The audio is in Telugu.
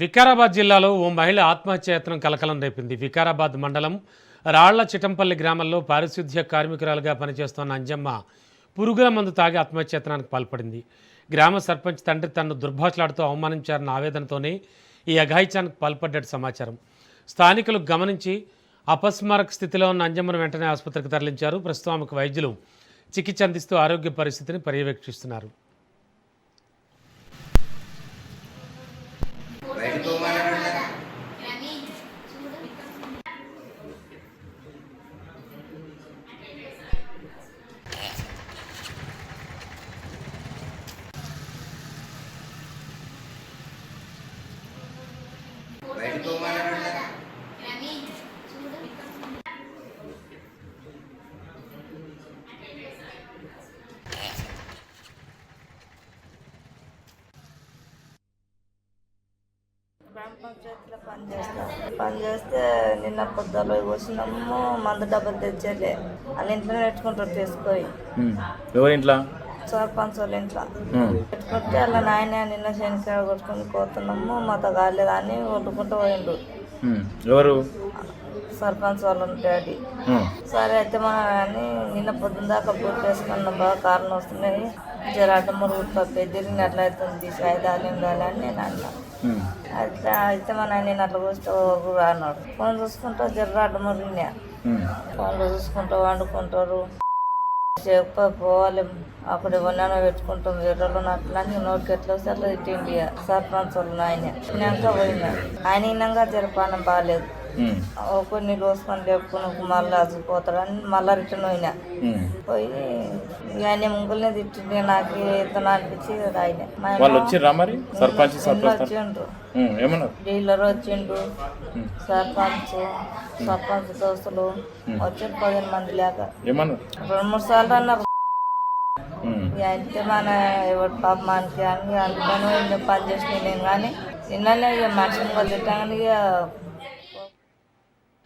వికారాబాద్ జిల్లాలో ఓ మహిళ ఆత్మహత్యాయత్నం కలకలం రేపింది. వికారాబాద్ మండలం రాళ్ల చిటంపల్లి గ్రామంలో పారిశుద్ధ్య కార్మికురాలుగా పనిచేస్తున్న అంజమ్మ పురుగుల మందు తాగి ఆత్మహత్యాయత్నానికి పాల్పడింది. గ్రామ సర్పంచ్ తండ్రి తనను దుర్భాషలాడుతూ అవమానించారన్న ఆవేదనతోనే ఈ అఘాయిత్యానికి పాల్పడ్డట్టు సమాచారం. స్థానికులు గమనించి అపస్మారక స్థితిలో ఉన్న అంజమ్మను వెంటనే ఆసుపత్రికి తరలించారు. ప్రస్తుతం ఆమెకు వైద్యులు చికిత్స అందిస్తూ ఆరోగ్య పరిస్థితిని పర్యవేక్షిస్తున్నారు. గ్రామ పంచాయతీలో పనిచేస్తే నిన్న పొద్దులో వచ్చినాము. మందు డబ్బులు తెచ్చేలే వాళ్ళ ఇంట్లో పెట్టుకుంటారు తీసుకొని. ఎవరి ఇంట్లో? సర్పంచ్ వాళ్ళ ఇంట్లో పెట్టుకుంటే వాళ్ళ నాయన నిన్న శనికాయ కొట్టుకుని కోతున్నాము. మాతో కాలేదని కొట్టుకుంటూ పోయిండు. ఎవరు? సర్పంచ్ వాళ్ళ డాడీ. సరే అయితే మన అని నిన్న పొద్దున్న దాకా బూట్ వేసుకున్న బాగా కారణం వస్తున్నాయి, జర అడ్డ మురుగు పెద్దరిని అట్లా అవుతుంది, సాయిదాలు ఉండాలి అని నేను అన్నా. అయితే మన నేను అట్లా కూర్చో అన్నాడు. ఫోన్ చూసుకుంటా జర అడ్డ మురిగినా. ఫోన్లో చూసుకుంటూ వండుకుంటారు, పోవాలి అక్కడ ఎవరినైనా పెట్టుకుంటాం ఎర్రలో అట్లా నోటికి ఎట్లా వస్తే అట్లా తిట్టిండి సర్పంచ్ వాళ్ళు. ఆయన తిన్నాక పోయినా, ఆయన విన్నాక జరపానం బాగాలేదు. కొన్ని రోజుకొని లేపుకుని మళ్ళీ అదిపోతాడని మళ్ళీ రిటర్న్ పోయినా. పోయి ఆయన ముగ్గుల్ని తిట్టిండే, నాకు ఇతను అనిపించి ఆయన వచ్చిండ్రు, డీలర్ వచ్చిండు, సర్పంచ్ దోస్తులు వచ్చి 15 మంది లేక 2-3 సార్లు అన్నారు. అయితే మన ఎవరి పాప మనకి అని అందుకని పని చేసిన నేను. కానీ నిన్ననే ఇక మనుషులు తిట్టాలని ఇక